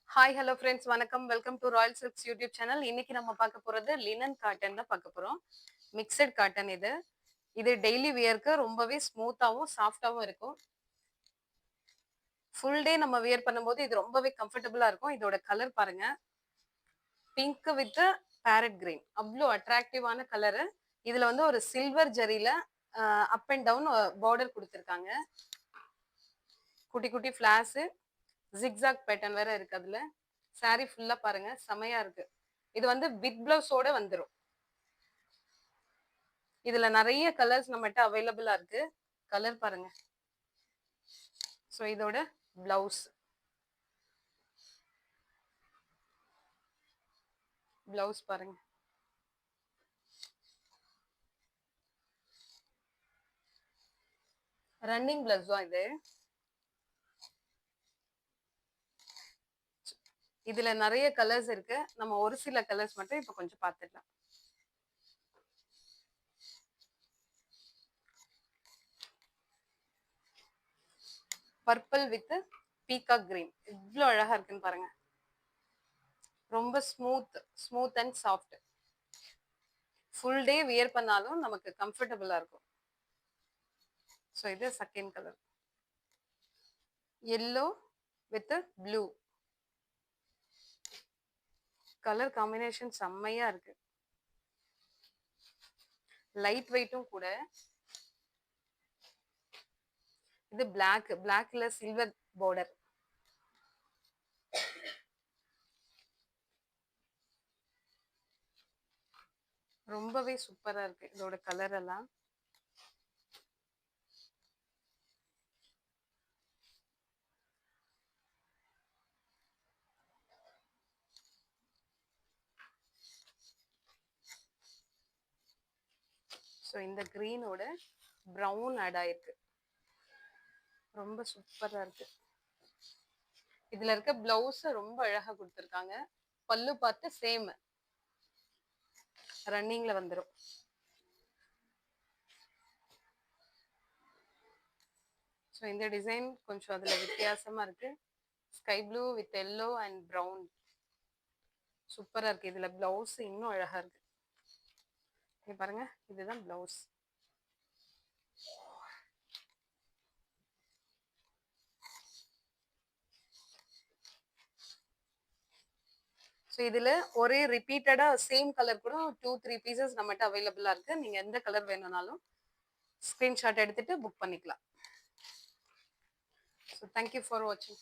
Hi hello friends வணக்கம். Welcome to Royal silks YouTube channel. இன்னைக்கு நம்ம பார்க்க போறது லினன் காட்டன் தான் பார்க்க போறோம். மிக்ஸட் காட்டன் இது. இது டெய்லி வியர்க்கு ரொம்பவே ஸ்மூத்தாவும், சாஃப்ட்டாவும் இருக்கும். ஃபுல் டே நம்ம வியர் பண்ணும்போது இது ரொம்பவே கம்ஃபர்டபுளா இருக்கும். இதோட கலர் பாருங்க. Pink with parrot green. அவ்ளோ அட்ராக்டிவான கலரு. இதுல வந்து ஒரு சில்வர் ஜரியில அப் அண்ட் டவுன் பார்டர் குடுத்துருக்காங்க. குட்டி குட்டி ஃபிளார்ஸு, ஜிக்ஸாக் பேட்டர்ன் வேற இருக்கு அதுல. சாரி ஃபுல்லா பாருங்க செமையா இருக்கு. இது வந்து வித் பிளவுஸோட வந்துரும். இதுல நெறைய கலர்ஸ் நம்மட்ட அவைலபிளா இருக்கு. கலர் பாருங்க. சோ இதோட பிளவுஸ். பிளவுஸ் பாருங்க. ரன்னிங் பிளவுஸ் தான் இது. இதுல நெறைய கலர்ஸ் இருக்கு. நம்ம ஒரு சில கலர்ஸ் மட்டும் இப்ப கொஞ்சம் பார்த்துடலாம். Purple with peacock green. இவ்ளோ அழகா இருக்குன்னு பாருங்க. ரொம்ப smooth and soft. Full day wear பண்ணாலும் நமக்கு கம்ஃபர்டபுளா இருக்கும். சோ இது second colour. yellow with blue. Colour combination செம்மையா இருக்கு. லைட் வெயிட்டும் கூட. இது பிளாக்ல சில்வர் பார்டர். ரொம்பவே சூப்பரா இருக்கு இதோட கலர் எல்லாம். ஸோ இந்த கிரீனோட ப்ரௌன் ஆட் ஆயிருக்கு. ரொம்ப சூப்பரா இருக்கு. இதுல இருக்க பிளவுஸ் ரொம்ப அழகா கொடுத்துருக்காங்க. பல்லு பார்த்து சேம் ரன்னிங்ல வந்துடும். ஸோ இந்த டிசைன் கொஞ்சம் அதுல வித்தியாசமா இருக்கு. Sky blue with yellow and brown. சூப்பரா இருக்கு. இதுல பிளவுஸ் இன்னும் அழகா இருக்கு. இங்க பாருங்க, இதுதான் பிளவுஸ். ஸோ இதுல ஒரே ரிப்பீட்டடா சேம் கலர் கூட 2-3 பீசஸ் நம்மகிட்ட அவைலபிளா இருக்கு. நீங்க எந்த கலர் வேணும்னாலும் ஸ்கிரீன்ஷாட் எடுத்துட்டு புக் பண்ணிக்கலாம். ஸோ தேங்க்யூ ஃபார் வாட்சிங்.